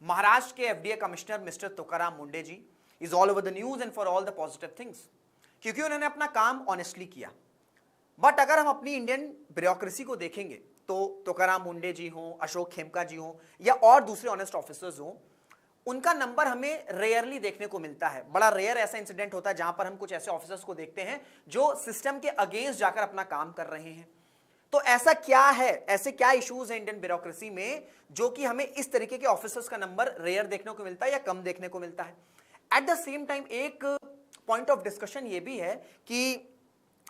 महाराष्ट्र के FDA commissioner mister Tukaram Munde ji is all over the news and for all the positive things, क्योंकि उन्होंने अपना काम ऑनेस्टली किया। बट अगर हम अपनी इंडियन ब्यूरोक्रेसी को देखेंगे तो तुकाराम मुंडे जी हों, अशोक खेमका जी हों या और दूसरे ऑनेस्ट ऑफिसर्स हों, उनका नंबर हमें रेयरली देखने को मिलता है। बड़ा रेयर ऐसा इंसिडेंट होता है जहां पर हम कुछ ऐसे ऑफिसर्स को देखते हैं जो सिस्टम के अगेंस्ट जाकर अपना काम कर रहे हैं। तो ऐसा क्या है, ऐसे क्या इश्यूज हैं इंडियन ब्यूरोक्रेसी में जो कि हमें इस तरीके के ऑफिसर्स का नंबर रेयर देखने को मिलता है या कम देखने को मिलता है। एट द सेम टाइम एक पॉइंट ऑफ डिस्कशन ये भी है कि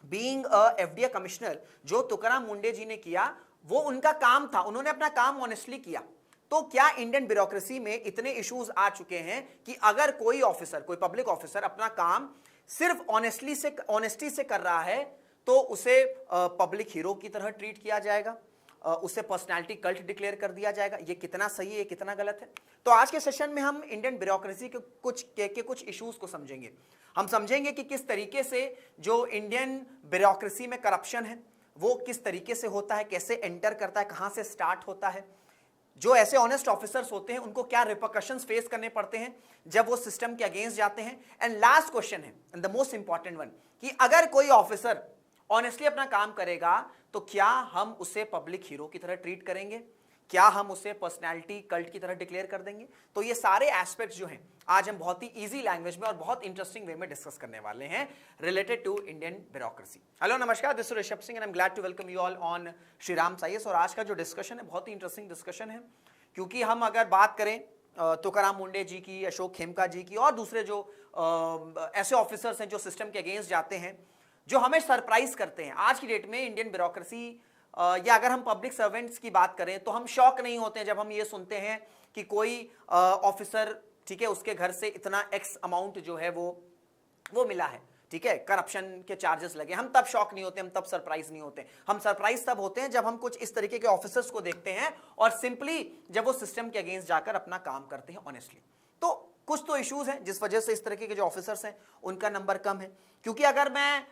बीइंग अ एफडीए कमिश्नर जो तुकाराम मुंडे जी ने किया वो उनका काम था, उन्होंने अपना काम ऑनेस्टली किया। तो क्या इंडियन ब्यूरोक्रेसी में इतने इश्यूज आ चुके हैं कि अगर कोई ऑफिसर, कोई पब्लिक ऑफिसर अपना काम सिर्फ ऑनेस्टी से कर रहा है तो उसे पब्लिक हीरो की तरह ट्रीट किया जाएगा, उसे पर्सनालिटी कल्ट डिक्लेयर कर दिया जाएगा? ये कितना सही है, कितना गलत है? तो आज के सेशन में हम इंडियन ब्यूरोक्रेसी के कुछ इश्यूज को समझेंगे। हम समझेंगे कि किस तरीके से जो इंडियन ब्यूरोक्रेसी में करप्शन है वो किस तरीके से होता है, कैसे एंटर करता है, कहां से स्टार्ट होता है, जो ऐसे ऑनेस्ट ऑफिसर्स होते हैं उनको क्या रिपरकशंस फेस करने पड़ते हैं जब वो सिस्टम के अगेंस्ट जाते हैं। एंड लास्ट क्वेश्चन है and the most important one कि अगर कोई ऑफिसर ऑनेस्टली अपना काम करेगा तो क्या हम उसे पब्लिक हीरो की तरह ट्रीट करेंगे, क्या हम उसे पर्सनालिटी कल्ट की तरह डिक्लेयर कर देंगे? तो ये सारे एस्पेक्ट्स जो हैं आज हम बहुत ही इजी लैंग्वेज में और बहुत इंटरेस्टिंग वे में डिस्कस करने वाले हैं related to Indian bureaucracy. Hello नमस्कार, this is Rishabh Singh and I am glad to welcome you all on Shri Ram science. और आज का जो डिस्कशन है बहुत ही इंटरेस्टिंग डिस्कशन है, क्योंकि हम अगर बात करें तुकाराम मुंडे जी की, अशोक खेमका जी की और दूसरे जो ऐसे ऑफिसर्स हैं जो सिस्टम के अगेंस्ट जाते हैं, जो हमें सरप्राइज करते हैं। आज की डेट में इंडियन ब्यूरोक्रेसी या अगर हम पब्लिक सर्वेंट्स की बात करें तो हम शॉक नहीं होते हैं जब हम ये सुनते हैं कि कोई ऑफिसर, ठीक है, उसके घर से इतना एक्स अमाउंट जो है वो मिला है, ठीक है, करप्शन के चार्जेस लगे। हम तब शॉक नहीं होते, हम तब सरप्राइज नहीं होते। हम सरप्राइज तब होते हैं जब हम कुछ इस तरीके के ऑफिसर्स को देखते हैं और सिंपली जब वो सिस्टम के अगेंस्ट जाकर अपना काम करते हैं ऑनेस्टली। तो कुछ तो इश्यूज हैं जिस वजह से इस तरीके के जो ऑफिसर्स हैं उनका नंबर कम है। क्योंकि अगर मैं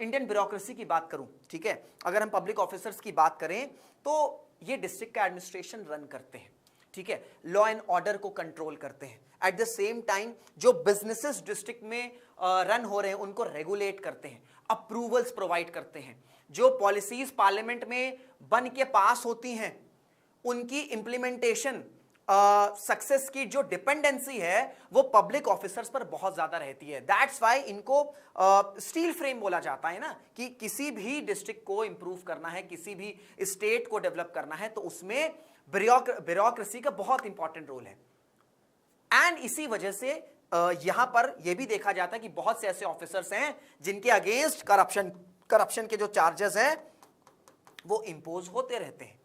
इंडियन ब्यूरोक्रेसी की बात करूं, ठीक है, अगर हम पब्लिक ऑफिसर्स की बात करें तो ये डिस्ट्रिक्ट का एडमिनिस्ट्रेशन रन करते हैं, ठीक है, लॉ एंड ऑर्डर को कंट्रोल करते हैं। एट द सेम टाइम जो बिजनेसेस डिस्ट्रिक्ट में रन हो रहे हैं उनको रेगुलेट करते हैं, अप्रूवल्स प्रोवाइड करते हैं, जो पॉलिसीज पार्लियामेंट में बन के पास होती हैं उनकी इंप्लीमेंटेशन सक्सेस की जो डिपेंडेंसी है वो पब्लिक ऑफिसर्स पर बहुत ज्यादा रहती है। दैट्स वाई इनको स्टील फ्रेम बोला जाता है ना, कि किसी भी डिस्ट्रिक्ट को इंप्रूव करना है, किसी भी स्टेट को डेवलप करना है तो उसमें ब्यूरोक्रेसी का बहुत इंपॉर्टेंट रोल है। एंड इसी वजह से यहां पर यह भी देखा जाता है कि बहुत से ऐसे ऑफिसर्स हैं जिनके अगेंस्ट करप्शन के जो चार्जेस हैं वो इंपोज होते रहते हैं।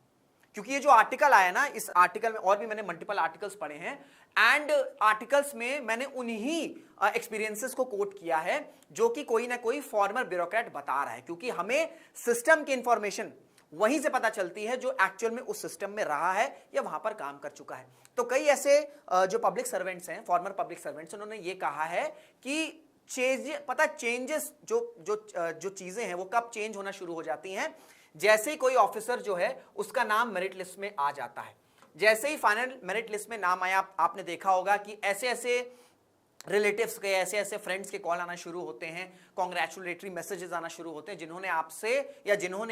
क्योंकि ये जो आर्टिकल आया ना, इस आर्टिकल में और भी मैंने मल्टीपल आर्टिकल्स पढ़े हैं एंड आर्टिकल्स में मैंने उन्हीं एक्सपीरियंसेस को कोट किया है जो कि कोई ना कोई फॉर्मर ब्यूरोक्रेट बता रहा है, क्योंकि हमें सिस्टम की इंफॉर्मेशन वहीं से पता चलती है जो एक्चुअल में उस सिस्टम में रहा है या वहां पर काम कर चुका है। तो कई ऐसे जो पब्लिक सर्वेंट्स हैं, फॉर्मर पब्लिक सर्वेंट्स, उन्होंने ये कहा है कि चेंजेस जो चीजें हैं वो कब चेंज होना शुरू हो जाती हैं, जैसे ही कोई ऑफिसर जो है उसका नाम मेरिट लिस्ट में आ जाता है। जैसे ही फाइनल मेरिट लिस्ट में नाम आया, आपने देखा होगा कि ऐसे ऐसे रिलेटिव्स के, ऐसे ऐसे फ्रेंड्स के कॉल आना शुरू होते हैं, कॉन्ग्रेचुलेटरी मैसेजेस आना शुरू होते हैं जिन्होंने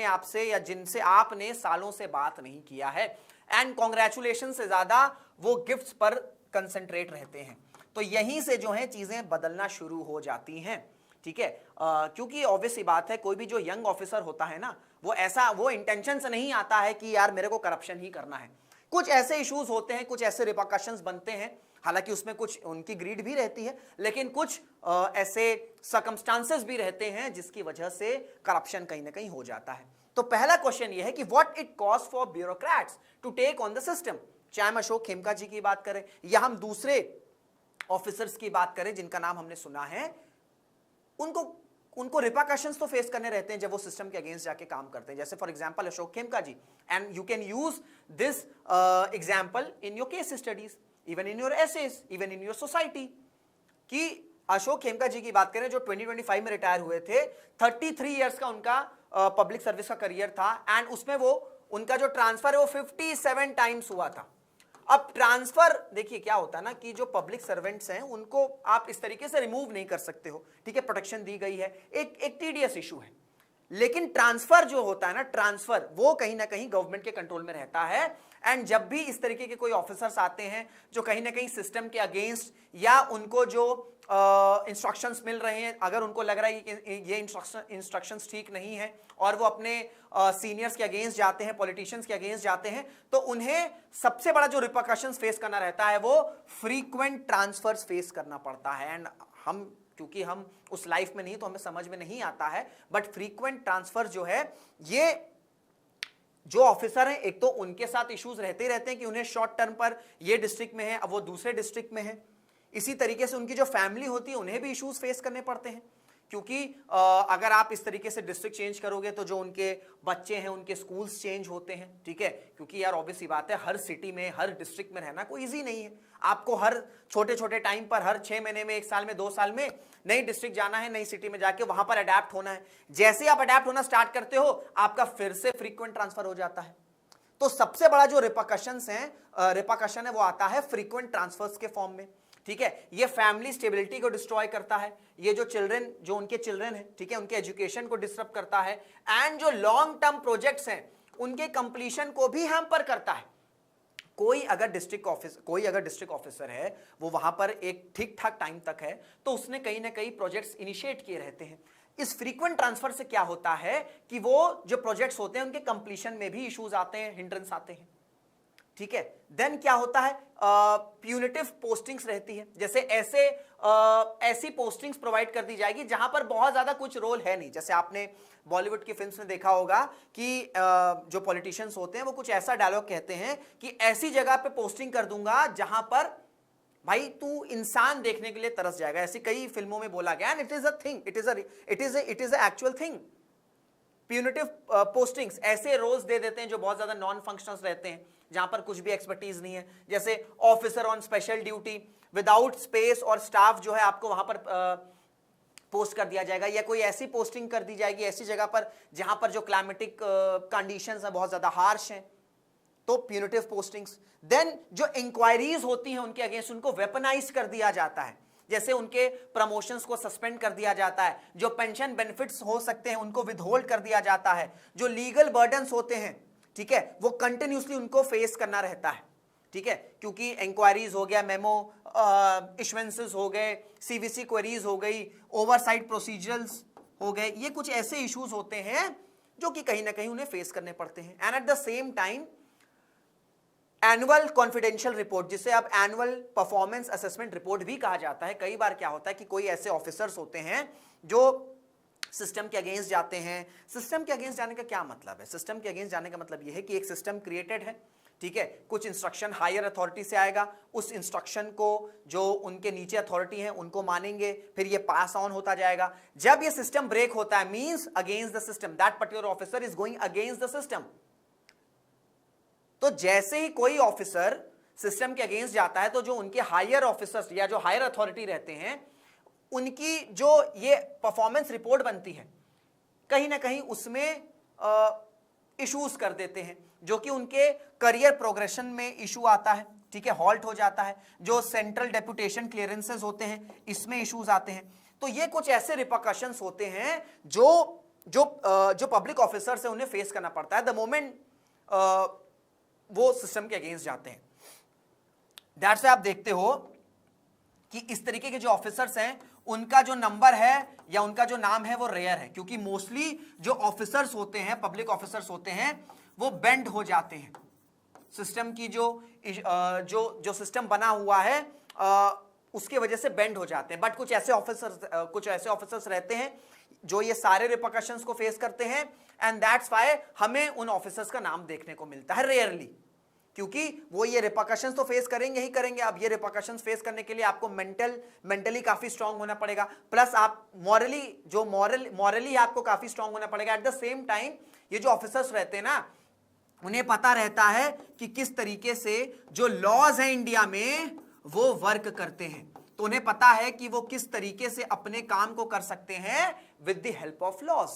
आपसे या जिनसे आपने सालों से बात नहीं किया है। एंड कॉन्ग्रेचुलेशन से ज्यादा वो गिफ्ट्स पर कंसंट्रेट रहते हैं। तो यहीं से जो है चीजें बदलना शुरू हो जाती हैं, ठीक है, क्योंकि ऑब्वियस सी बात है, कोई भी जो यंग ऑफिसर होता है ना, वो इंटेंशन से नहीं आता है कि यार मेरे को करप्शन ही करना है। कुछ ऐसे इश्यूज होते हैं, कुछ ऐसे रिपरकशंस बनते हैं, हालांकि उसमें कुछ उनकी ग्रीड भी रहती है, लेकिन कुछ ऐसे सर्कमस्टांसेस भी रहते हैं जिसकी वजह से करप्शन कहीं ना कहीं हो जाता है। तो पहला क्वेश्चन यह है कि what it cost for bureaucrats to take on the system. चाहे हम अशोक खेमका जी की बात करें या हम दूसरे ऑफिसर्स की बात करें जिनका नाम हमने सुना है, उनको रिपरकशंस तो फेस करने रहते हैं जब वो सिस्टम के अगेंस्ट जाके काम करते हैं। जैसे for example Ashok Khemka ji, and you can use this example in your case studies, even in your essays, even in your society. कि अशोक खेमका जी की बात करें जो 2025 में रिटायर हुए थे, 33 इयर्स का उनका पब्लिक सर्विस का करियर था एंड उसमें वो उनका जो ट्रांसफर है वो 57 टाइम्स हुआ था। अब ट्रांसफर देखिए क्या होता है ना कि जो पब्लिक सर्वेंट्स हैं उनको आप इस तरीके से रिमूव नहीं कर सकते हो, ठीक है, प्रोटेक्शन दी गई है, एक टीडीएस इशू है। लेकिन ट्रांसफर जो होता है ना, ट्रांसफर वो कहीं ना कहीं गवर्नमेंट के कंट्रोल में रहता है। एंड जब भी इस तरीके के कोई ऑफिसर्स आते हैं जो कहीं ना कहीं सिस्टम के अगेंस्ट या उनको जो इंस्ट्रक्शंस मिल रहे हैं, अगर उनको लग रहा है कि ये इंस्ट्रक्शंस ठीक नहीं है और वो अपने सीनियर्स के अगेंस्ट जाते हैं, पॉलिटिशियंस के अगेंस्ट जाते हैं, तो उन्हें सबसे बड़ा जो रिपरकशंस फेस करना रहता है वो फ्रीक्वेंट ट्रांसफर्स फेस करना पड़ता है। एंड हम क्योंकि हम उस लाइफ में नहीं तो हमें समझ में नहीं आता है, बट फ्रीक्वेंट ट्रांसफर जो है, ये जो ऑफिसर हैं एक तो उनके साथ इश्यूज रहते ही रहते हैं कि उन्हें शॉर्ट टर्म पर ये डिस्ट्रिक्ट में है, अब वो दूसरे डिस्ट्रिक्ट में है। इसी तरीके से उनकी जो फैमिली होती है उन्हें भी इश्यूज फेस करने पड़ते हैं, क्योंकि अगर आप इस तरीके से डिस्ट्रिक्ट चेंज करोगे तो जो उनके बच्चे हैं उनके स्कूल्स चेंज होते हैं, ठीक है, क्योंकि यार ऑब्वियस सी बात है हर सिटी में हर डिस्ट्रिक्ट में रहना कोई इजी नहीं है। आपको हर छोटे छोटे टाइम पर, हर 6 महीने में, 1 साल में, 2 साल में नई डिस्ट्रिक्ट जाना है, नई सिटी में जाके वहां पर अडेप्ट होना है। जैसे ही आप अडेप्ट होना स्टार्ट करते हो आपका फिर से फ्रीक्वेंट ट्रांसफर हो जाता है। तो सबसे बड़ा जो रिपरकशन है वो आता है फ्रीक्वेंट ट्रांसफर्स के फॉर्म में, ठीक है। ये फैमिली स्टेबिलिटी को डिस्ट्रॉय करता है, ये जो उनके चिल्ड्रन है, ठीक है, उनके एजुकेशन को डिस्टर्ब करता है, एंड जो लॉन्ग टर्म प्रोजेक्ट्स हैं उनके कंप्लीशन को भी हैम्पर करता है। कोई अगर डिस्ट्रिक्ट ऑफिसर है वो वहां पर एक ठीक ठाक टाइम तक है तो उसने कहीं ना कहीं प्रोजेक्ट्स इनिशिएट किए रहते हैं। इस फ्रीक्वेंट ट्रांसफर से क्या होता है कि वो जो प्रोजेक्ट्स होते हैं उनके कंप्लीशन में भी इश्यूज आते हैं, हिंड्रेंस आते हैं, ठीक है। देन क्या होता है, प्यूनिटिव पोस्टिंग्स रहती है, जैसे ऐसी पोस्टिंग्स प्रोवाइड कर दी जाएगी जहां पर बहुत ज्यादा कुछ रोल है नहीं। जैसे आपने बॉलीवुड की फिल्म्स में देखा होगा कि जो पॉलिटिशियंस होते हैं वो कुछ ऐसा डायलॉग कहते हैं कि ऐसी जगह पे पोस्टिंग कर दूंगा जहां पर भाई तू इंसान देखने के लिए तरस जाएगा। ऐसी कई फिल्मों में बोला गया, and it is a thing, it is a actual thing. Punitive postings, ऐसे रोल्स दे देते हैं जो बहुत ज्यादा नॉन फंक्शनल्स रहते हैं, जहां पर कुछ भी एक्सपर्टीज नहीं है, जैसे officer on special duty, without space और स्टाफ जो है आपको वहां पर पोस्ट कर दिया जाएगा, या कोई ऐसी पोस्टिंग कर दी जाएगी ऐसी जगह पर जहां पर जो क्लाइमेटिक कंडीशंस है बहुत ज्यादा हार्श हैं, तो प्यूनिटिव पोस्टिंग्स। देन जो इंक्वायरीज होती हैं उनके अगेंस्ट, उनको वेपनाइज कर दिया जाता है, जैसे उनके प्रमोशंस को सस्पेंड कर दिया जाता है, जो पेंशन बेनिफिट्स हो सकते हैं उनको विदहोल्ड कर दिया जाता है, जो लीगल बर्डन्स होते हैं, ठीक है, वो कंटिन्यूसली उनको फेस करना रहता है, ठीक है, क्योंकि इंक्वायरीज हो गया, मेमो इश्यूएंसेस हो गए, सीवीसी क्वेरीज हो गई, ओवरसाइट प्रोसीजर्स हो गए, ये कुछ ऐसे इश्यूज होते हैं जो कि कहीं ना कहीं उन्हें फेस करने पड़ते हैं। And at the same time annual confidential report, जिसे अब एनुअल परफॉर्मेंस असेसमेंट रिपोर्ट भी कहा जाता है। कई बार क्या होता है कि कोई ऐसे ऑफिसर्स होते हैं जो सिस्टम के अगेंस्ट जाते हैं। सिस्टम के अगेंस्ट जाने का क्या मतलब है? सिस्टम के अगेंस्ट जाने का मतलब यह है कि एक सिस्टम क्रिएटेड है, ठीक है, कुछ इंस्ट्रक्शन हायर अथॉरिटी से आएगा, उस इंस्ट्रक्शन को जो उनके नीचे अथॉरिटी है उनको मानेंगे, फिर ये पास ऑन होता जाएगा। जब ये सिस्टम ब्रेक होता है, means against the system, that particular officer is going against the system. तो जैसे ही कोई ऑफिसर सिस्टम के अगेंस्ट जाता है तो जो उनके हायर ऑफिसर्स या जो हायर अथॉरिटी रहते हैं उनकी जो ये परफॉर्मेंस रिपोर्ट बनती है कहीं ना कहीं उसमें इश्यूज कर देते हैं, जो कि उनके करियर प्रोग्रेशन में इशू आता है, ठीक है, हॉल्ट हो जाता है। जो सेंट्रल डेपुटेशन क्लियरेंसेस होते हैं इसमें इश्यूज आते हैं। तो ये कुछ ऐसे रिपरकशंस होते हैं जो पब्लिक ऑफिसर्स है उन्हें फेस करना पड़ता है द मोमेंट वो सिस्टम के अगेंस्ट जाते हैं। दैट्स व्हाई आप देखते हो कि इस तरीके के जो ऑफिसर्स हैं उनका जो नंबर है या उनका जो नाम है वो रेयर है, क्योंकि मोस्टली जो ऑफिसर्स होते हैं, पब्लिक ऑफिसर्स होते हैं, वो बेंड हो जाते हैं। सिस्टम की जो सिस्टम बना हुआ है उसके वजह से बेंड हो जाते हैं। बट कुछ ऐसे ऑफिसर्स रहते हैं जो ये सारे रिपरकशंस को फेस करते हैं, एंड दैट्स व्हाई हमें उन ऑफिसर्स का नाम देखने को मिलता है रेयरली, क्योंकि वो ये रिपरकशंस तो फेस करेंगे ही करेंगे। अब ये रिपरकशंस फेस करने के लिए आपको मेंटली काफी स्ट्रांग होना पड़ेगा, प्लस आप मॉरली आपको काफी स्ट्रांग होना पड़ेगा। एट द सेम टाइम ये जो ऑफिसर्स रहते हैं ना, उन्हें पता रहता है कि किस तरीके से जो लॉज है इंडिया में वो वर्क करते हैं, तो उन्हें पता है कि वो किस तरीके से अपने काम को कर सकते हैं with the help of laws.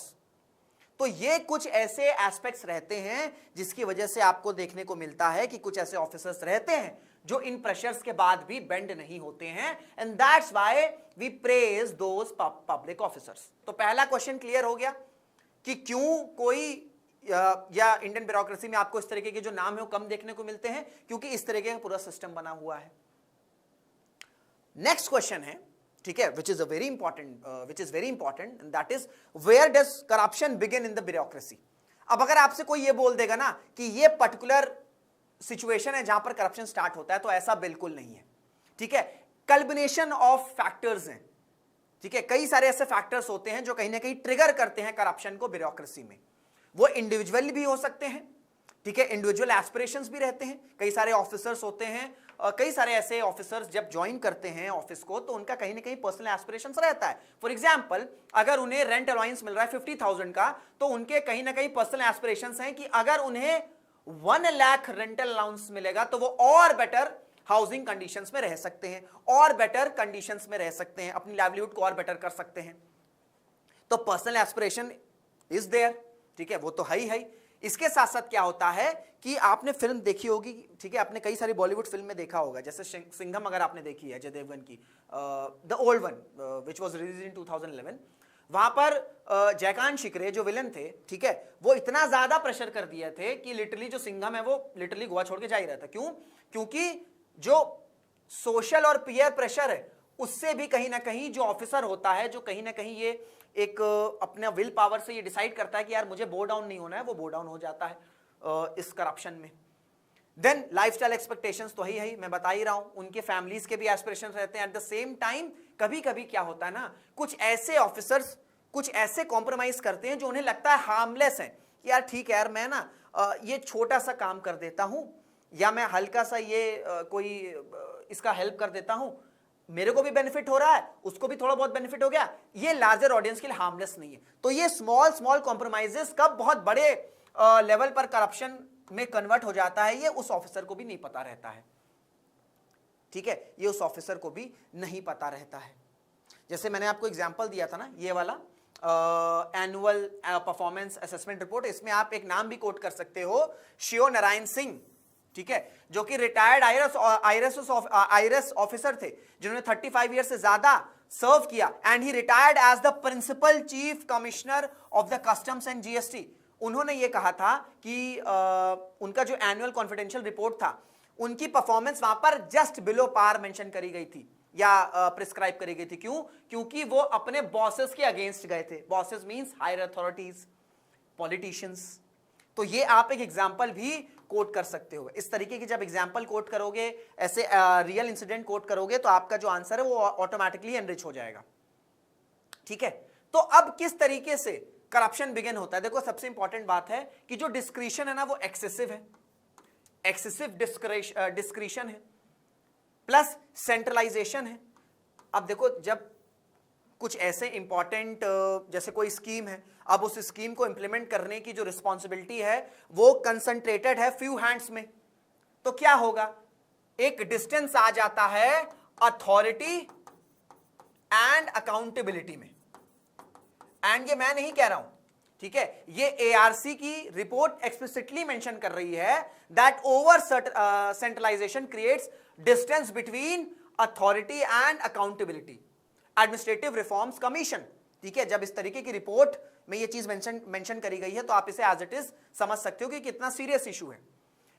तो ये कुछ ऐसे एस्पेक्ट्स रहते हैं जिसकी वजह से आपको देखने को मिलता है कि कुछ ऐसे ऑफिसर्स रहते हैं जो इन प्रेशर्स के बाद भी बेंड नहीं होते हैं, and that's why we praise those public officers. तो पहला क्वेश्चन क्लियर हो गया कि क्यों कोई या इंडियन ब्यूरोक्रेसी में आपको इस तरीके के जो नाम है वो कम देखने को मिलते हैं, क्योंकि इस तरीके का पूरा सिस्टम बना हुआ है। नेक्स्ट क्वेश्चन है, ठीक है, which is very important and that is where does corruption begin in the bureaucracy. अब अगर आपसे कोई ये बोल देगा ना कि ये पर्टिकुलर सिचुएशन है जहां पर करप्शन स्टार्ट होता है, तो ऐसा बिल्कुल नहीं है, ठीक है। कल्बिनेशन ऑफ फैक्टर्स हैं, ठीक है, कई सारे ऐसे फैक्टर्स होते हैं जो कहीं ना कहीं ट्रिगर करते हैं करप्शन को ब्यूरोक्रेसी में। वो इंडिविजुअल भी हो सकते हैं, ठीक है, इंडिविजुअल एस्पिरेशंस भी रहते हैं। कई सारे ऑफिसर्स होते हैं, कई सारे ऐसे ऑफिसर्स जब ज्वाइन करते हैं ऑफिस को तो उनका कहीं ना कहीं पर्सनल एस्पिरेशंस रहता है। फॉर एग्जांपल, अगर उन्हें रेंट अलाउंस मिल रहा है 50,000 का, तो उनके कहीं ना कहीं पर्सनल एस्पिरेशंस हैं कि अगर उन्हें 1 लाख रेंटल अलाउंस मिलेगा तो वो और बेटर हाउसिंग कंडीशंस में रह सकते हैं, और बेटर कंडीशंस में रह सकते हैं, अपनी लाइवलीहुड को और बेटर कर सकते हैं। तो पर्सनल एस्पिरेशन इज देयर, ठीक है, वो तो है ही। इसके साथ साथ क्या होता है कि आपने फिल्म देखी होगी, ठीक है, आपने कई सारी बॉलीवुड फिल्म में देखा होगा, जैसे सिंघम अगर आपने देखी है अजय देवगन की, the old one which was released in 2011, वहां पर जयकांत शिकरे जो विलन थे, ठीक है, वो इतना ज्यादा प्रेशर कर दिए थे कि लिटरली जो सिंघम है वो लिटरली गोवा छोड़ के जा ही रहा था। क्यों? क्योंकि जो सोशल और पीयर प्रेशर है उससे भी कहीं ना कहीं जो ऑफिसर होता है, जो कहीं ना कहीं ये एक अपना विल पावर से ये डिसाइड करता है कि यार मुझे बो डाउन नहीं होना है, वो बो डाउन हो जाता है इस करप्शन में। देन लाइफस्टाइल एक्सपेक्टेशंस तो ही मैं बता ही रहा हूं, उनके फैमिलीज के भी एस्पिरेशंस रहते हैं। एट द सेम टाइम कभी कभी क्या होता है ना, कुछ ऐसे ऑफिसर्स कुछ ऐसे कॉम्प्रोमाइज करते हैं जो उन्हें लगता है हार्मलेस है, कि यार ठीक है यार, मैं ना ये छोटा सा काम कर देता हूं, या मैं हल्का सा ये कोई इसका हेल्प कर देता हूं, मेरे को भी बेनिफिट हो रहा है, उसको भी थोड़ा बहुत बेनिफिट हो गया, ये लार्जर ऑडियंस के लिए हार्मलेस नहीं है। तो ये स्मॉल कॉम्प्रोमाइजेस कब बहुत बड़े लेवल पर करप्शन में कन्वर्ट हो जाता है, ये उस ऑफिसर को भी नहीं पता रहता है, ठीक है, ये उस ऑफिसर को भी नहीं पता रहता है। जैसे मैंने आपको एग्जांपल दिया था ना, ये वाला एनुअल परफॉर्मेंस असेसमेंट रिपोर्ट, इसमें आप एक नाम भी कोट कर सकते हो, शिव नारायण सिंह, ठीक है, जो कि रिटायर्ड आईआरएस ऑफिसर थे, जिन्होंने 35 ईयर से ज्यादा सर्व किया, and he retired as the principal chief commissioner of the customs and GST. उन्होंने ये कहा था कि उनका जो एनुअल कॉन्फिडेंशियल रिपोर्ट था, उनकी परफॉर्मेंस वहां पर जस्ट बिलो पार मेंशन करी गई थी या प्रिस्क्राइब करी गई थी। क्यों? क्योंकि वो अपने बॉसेस के अगेंस्ट गए थे। Bosses means higher authorities, politicians. तो ये आप एक एग्जांपल भी कोट कर सकते हो। इस तरीके की जब एग्जांपल कोट करोगे, ऐसे रियल इंसिडेंट कोट करोगे, तो आपका जो आंसर है वो ऑटोमेटिकली एनरिच हो जाएगा, ठीक है। तो अब किस तरीके से करप्शन बिगिन होता है? देखो, सबसे इंपॉर्टेंट बात है कि जो डिस्क्रिशन है ना, वो एक्सेसिव है, एक्सेसिव डिस्क्रिशन है, प्लस सेंट्रलाइजेशन है। अब देखो, जब कुछ ऐसे इंपॉर्टेंट जैसे कोई स्कीम है, अब उस स्कीम को इंप्लीमेंट करने की जो रिस्पॉन्सिबिलिटी है वो कंसंट्रेटेड है फ्यू हैंड्स में, तो क्या होगा? एक डिस्टेंस आ जाता है अथॉरिटी एंड अकाउंटेबिलिटी में। एंड ये मैं नहीं कह रहा हूं, ठीक है, ये एआरसी की रिपोर्ट एक्सप्लिसिटली मेंशन कर रही है that over centralization creates distance between authority and accountability. Administrative reforms commission, ठीक है, जब इस तरीके की रिपोर्ट में ये चीज मेंशन करी गई है, तो आप इसे एज इट इज समझ सकते हो कि कितना सीरियस इशू है।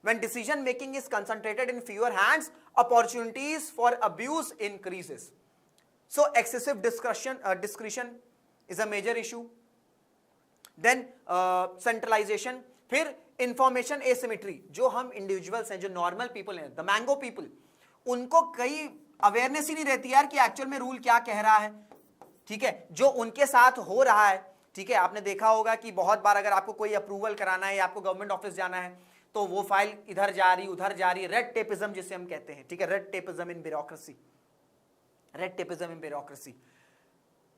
When decision making is concentrated in fewer hands, opportunities for abuse increases. So excessive discretion is a major issue. Then centralization, फिर information asymmetry, जो हम इंडिविजुअल्स हैं, जो नॉर्मल पीपल हैं, द मैंगो पीपल, उनको कई awareness ही नहीं रहती यार कि एक्चुअल में रूल क्या कह रहा है, ठीक है, जो उनके साथ हो रहा है, ठीक है। आपने देखा होगा कि बहुत बार अगर आपको कोई अप्रूवल कराना है या आपको गवर्नमेंट ऑफिस जाना है, तो वो फाइल इधर जा रही उधर जा रही, रेड टेपिज्म जिसे हम कहते हैं, ठीक है, रेड टेपिज्म इन ब्यूरोक्रेसी, रेड टेपिज्म इन ब्यूरोक्रेसी।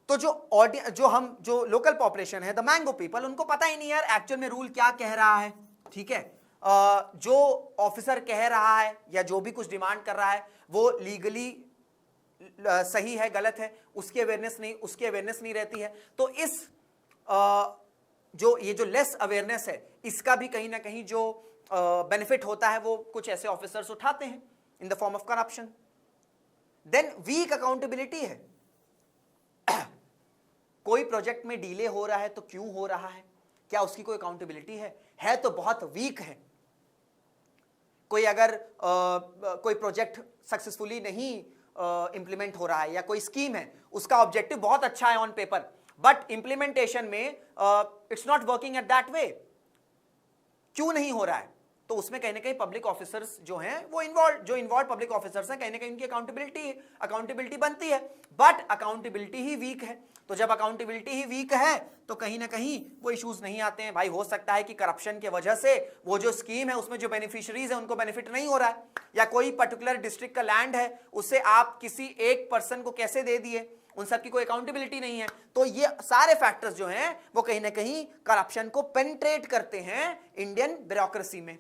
तो जो लोकल पॉपुलेशन है, द मैंगो पीपल, उनको पता ही नहीं यार एक्चुअल में रूल क्या कह रहा है, ठीक है। जो ऑफिसर कह रहा है या जो भी कुछ डिमांड कर रहा है वो लीगली सही है गलत है, उसकी अवेयरनेस नहीं रहती है। तो इस जो ये जो लेस अवेयरनेस है, इसका भी कहीं ना कहीं जो बेनिफिट होता है वो कुछ ऐसे ऑफिसर्स उठाते हैं in the form of corruption. Then weak accountability है। कोई प्रोजेक्ट में डिले हो रहा है तो क्यों हो रहा है, क्या उसकी कोई अकाउंटेबिलिटी है तो बहुत वीक है। कोई अगर कोई प्रोजेक्ट सक्सेसफुली नहीं इंप्लीमेंट हो रहा है, या कोई स्कीम है उसका ऑब्जेक्टिव बहुत अच्छा है ऑन पेपर, बट इंप्लीमेंटेशन में it's not working at that way, क्यों नहीं हो रहा है, तो उसमें कहीं ना कहीं पब्लिक ऑफिसर्स जो हैं वो इन्वॉल्व पब्लिक ऑफिसर्स हैं, कहीं ना कहीं उनकी अकाउंटेबिलिटी बनती है, बट अकाउंटेबिलिटी ही वीक है। तो जब अकाउंटेबिलिटी ही वीक है तो कहीं ना कहीं वो इश्यूज नहीं आते हैं। भाई हो सकता है कि करप्शन के वजह से वो जो स्कीम है उसमें जो बेनिफिशियरीज है उनको बेनिफिट नहीं हो रहा है, या कोई पर्टिकुलर डिस्ट्रिक्ट का लैंड है उससे आप किसी एक पर्सन को कैसे दे दिए, उन सब की कोई अकाउंटेबिलिटी नहीं है। तो ये सारे फैक्टर्स जो हैं वो कहीं ना कहीं करप्शन को पेनिट्रेट करते हैं इंडियन ब्यूरोक्रेसी में।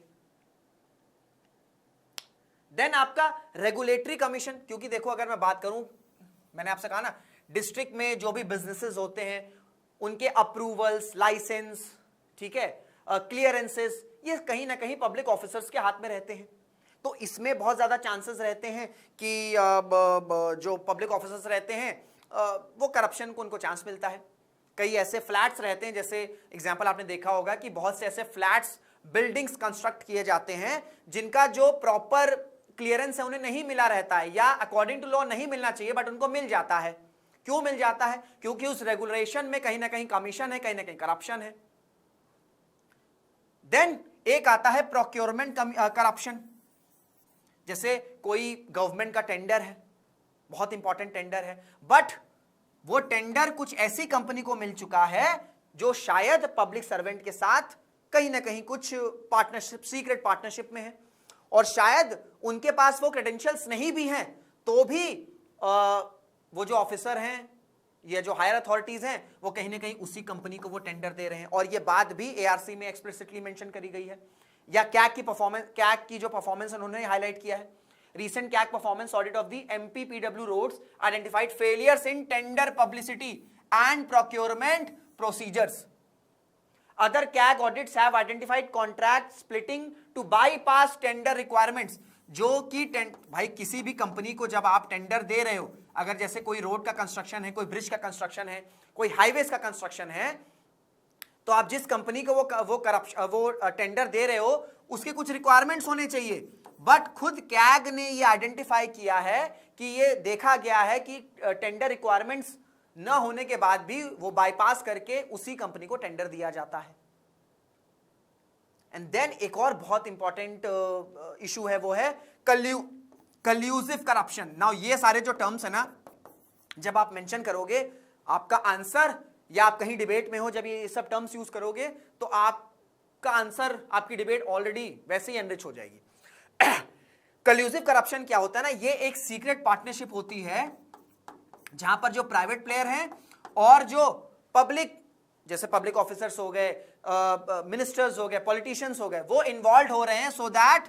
देन आपका रेगुलेटरी कमीशन, क्योंकि देखो अगर मैं बात करूं, मैंने आपसे कहा ना डिस्ट्रिक्ट में जो भी बिजनेसेस होते हैं उनके अप्रूवल्स, लाइसेंस, ठीक है, क्लियरेंसेस, ये कहीं ना कहीं पब्लिक ऑफिसर्स के हाथ में रहते हैं। तो इसमें बहुत ज्यादा चांसेस रहते हैं कि जो पब्लिक ऑफिसर्स रहते हैं वो करप्शन को उनको चांस मिलता है। कई ऐसे फ्लैट्स रहते हैं, जैसे एग्जांपल आपने देखा होगा कि बहुत से ऐसे फ्लैट्स, बिल्डिंग्स कंस्ट्रक्ट किए जाते हैं जिनका जो प्रॉपर क्लियरेंस है उन्हें नहीं मिला रहता है, या अकॉर्डिंग टू लॉ नहीं मिलना चाहिए बट उनको मिल जाता है। क्यों मिल जाता है? क्योंकि उस रेगुलेशन में कहीं ना कहीं कमीशन है, कहीं ना कहीं करप्शन है। देन एक आता है प्रोक्योरमेंट करप्शन। जैसे कोई गवर्नमेंट का टेंडर है, बहुत इंपॉर्टेंट टेंडर है, बट वो टेंडर कुछ ऐसी कंपनी को मिल चुका है जो शायद पब्लिक सर्वेंट के साथ कहीं ना कहीं कुछ पार्टनरशिप, सीक्रेट पार्टनरशिप में है, और शायद उनके पास वो क्रेडेंशियल्स नहीं भी हैं, तो भी वो जो ऑफिसर हैं या जो हायर अथॉरिटीज हैं वो कहीं ना कहीं उसी कंपनी को वो टेंडर दे रहे हैं। और ये बात भी एआरसी में एक्सप्लिसिटली मेंशन करी गई है। या कैग की जो परफॉर्मेंस उन्होंने हाईलाइट किया है, recent CAG performance audit of the MPPW roads identified failures in tender publicity and procurement procedures. Other CAG audits have identified contract splitting to bypass tender requirements. जो कि भाई किसी भी कंपनी को जब आप टेंडर दे रहे हो, अगर जैसे कोई रोड का कंस्ट्रक्शन है, कोई ब्रिज का कंस्ट्रक्शन है, कोई हाईवेज का कंस्ट्रक्शन है, तो आप जिस कंपनी को वो टेंडर दे रहे हो उसके कुछ रिक्वायरमेंट्स होने चाहिए, बट खुद कैग ने ये आइडेंटिफाई किया है कि ये देखा गया है कि टेंडर रिक्वायरमेंट्स न होने के बाद भी वो बाईपास करके उसी कंपनी को टेंडर दिया जाता है। एंड देन एक और बहुत इंपॉर्टेंट इशू है, वो है कल्यूसिव करप्शन। नाउ ये सारे जो टर्म्स है ना, जब आप मेंशन करोगे आपका आंसर, या आप कहीं डिबेट में हो जब ये सब टर्म्स यूज करोगे तो आपका आंसर, आपकी डिबेट ऑलरेडी वैसे ही एनरिच हो जाएगी। कल्यूसिव करप्शन क्या होता है ना, ये एक सीक्रेट पार्टनरशिप होती है जहां पर जो प्राइवेट प्लेयर हैं और जो पब्लिक, जैसे पब्लिक ऑफिसर्स हो गए, मिनिस्टर्स हो गए, पॉलिटिशियंस हो गए, वो इन्वॉल्व हो रहे हैं सो दैट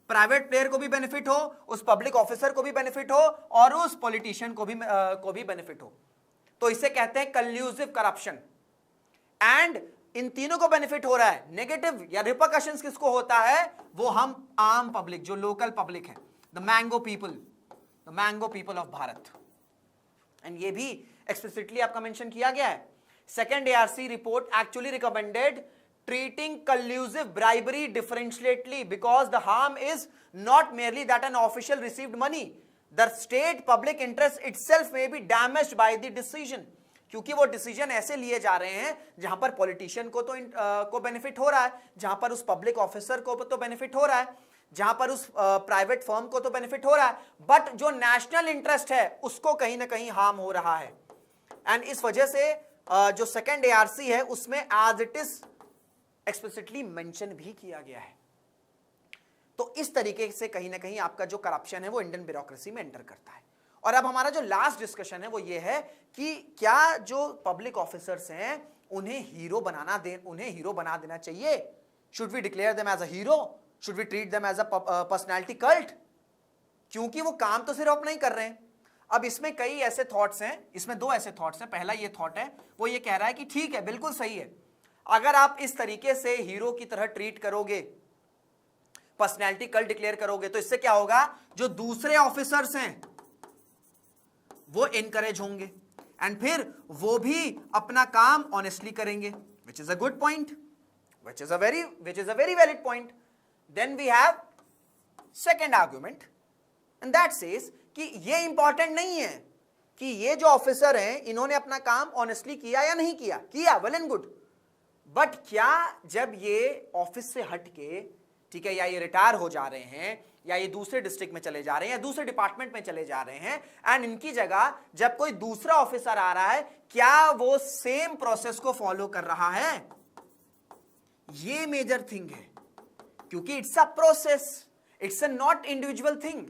प्राइवेट प्लेयर को भी बेनिफिट हो, उस पब्लिक ऑफिसर को भी बेनिफिट हो, और उस पॉलिटिशियन को भी बेनिफिट हो। तो इसे कहते हैं कल्यूसिव करप्शन। एंड इन तीनों को बेनिफिट हो रहा है। नेगेटिव या रिपरकशंस किसको होता है? वो हम आम पब्लिक, जो लोकल पब्लिक है, the mango people of Bharat. And ये भी एक्सप्लिसिटली आपका मेंशन किया गया है। Second ARC report actually recommended treating collusive bribery differentially because the harm is not merely that an official received money, the state public interest itself may be damaged by the decision। क्योंकि वो decision ऐसे लिए जा रहे हैं जहां पर politician को बेनिफिट हो रहा है, जहां पर उस पब्लिक ऑफिसर को तो बेनिफिट हो रहा है, जहां पर उस प्राइवेट फर्म को तो बेनिफिट हो रहा है, बट जो नेशनल इंटरेस्ट है उसको कहीं ना कहीं हार्म हो रहा है। एंड इस वजह से जो सेकेंड एआरसी है उसमें as it is explicitly mention भी किया गया है। तो इस तरीके से कहीं ना कहीं आपका जो करप्शन है वो इंडियन ब्यूरोक्रेसी में एंटर करता है। और अब हमारा जो लास्ट डिस्कशन है वो ये है कि क्या जो पब्लिक ऑफिसर्स हैं उन्हें हीरो बना देना चाहिए? Should we declare them as a hero? Should we treat them as a personality cult? क्योंकि वो काम तो सिर्फ अपना ही कर रहे हैं। अब इसमें कई ऐसे थॉट्स हैं, इसमें दो ऐसे थॉट्स हैं। पहला ये थॉट है, वो ये कह रहा है कि ठीक है, बिल्कुल सही है, अगर आप इस तरीके से हीरो की तरह ट्रीट करोगे, पर्सनैलिटी कल्ट डिक्लेयर करोगे, तो इससे क्या होगा, जो दूसरे ऑफिसर्स हैं वो इनकरेज होंगे एंड फिर वो भी अपना काम ऑनेस्टली करेंगे, which is a good point, which is a very valid point. Then we have second argument and that says कि ये इंपॉर्टेंट नहीं है कि ये जो ऑफिसर हैं इन्होंने अपना काम ऑनेस्टली किया या नहीं किया, किया, वेल एंड गुड, बट क्या जब ये ऑफिस से हट के, ठीक है, या ये रिटायर हो जा रहे हैं या ये दूसरे डिस्ट्रिक्ट में चले जा रहे हैं या दूसरे डिपार्टमेंट में चले जा रहे हैं एंड इनकी जगह जब कोई दूसरा ऑफिसर आ रहा है, क्या वो सेम प्रोसेस को फॉलो कर रहा है, ये मेजर थिंग है, क्योंकि it's a process, it's a not individual thing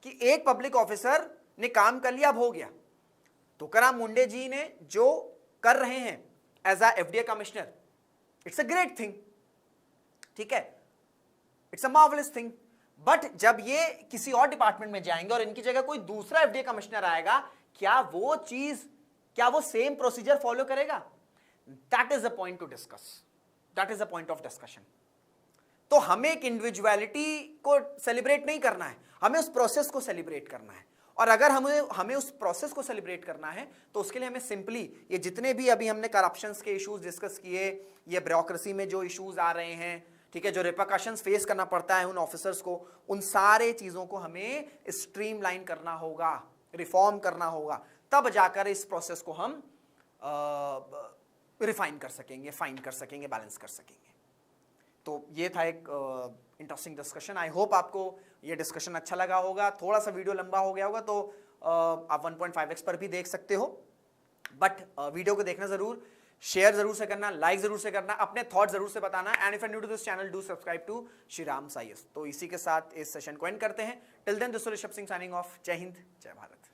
कि एक पब्लिक ऑफिसर ने काम कर लिया, अब हो गया। तुकाराम मुंडे जी ने जो कर रहे हैं as a FDA commissioner, it's a great thing, ठीक है, it's a marvellous thing, but जब ये किसी और डिपार्टमेंट में जाएंगे और इनकी जगह कोई दूसरा एफडीए कमिश्नर आएगा, क्या वो सेम प्रोसीजर फॉलो करेगा? That is a point two discuss, that is a point of discussion. तो हमें एक इंडिविजुअलिटी को सेलिब्रेट नहीं करना है, हमें उस प्रोसेस को सेलिब्रेट करना है, और अगर हमें उस प्रोसेस को सेलिब्रेट करना है तो उसके लिए हमें सिंपली ये जितने भी अभी हमने करप्शंस के इश्यूज डिस्कस किए, ये ब्यूरोक्रेसी में जो इश्यूज आ रहे हैं, ठीक है, जो रिपरकशंस फेस करना पड़ता है उन ऑफिसर्स को, उन सारे चीजों को हमें स्ट्रीमलाइन करना होगा, रिफॉर्म करना होगा, तब जाकर इस प्रोसेस को हम रिफाइन कर सकेंगे, फाइन कर सकेंगे, बैलेंस कर सकेंगे। तो ये था एक इंटरेस्टिंग डिस्कशन। आई होप आपको ये डिस्कशन अच्छा लगा होगा। थोड़ा सा वीडियो लंबा हो गया होगा तो आप 1.5x पर भी देख सकते हो, बट वीडियो को देखना जरूर, शेयर जरूर से करना, लाइक जरूर से करना, अपने थॉट जरूर से बताना, and if you new to this channel do subscribe to Shriram साइएस। तो इसी के साथ इस सेशन को एंड करते हैं। Till then this is Rishabh Singh signing off. Jai Hind, जय भारत।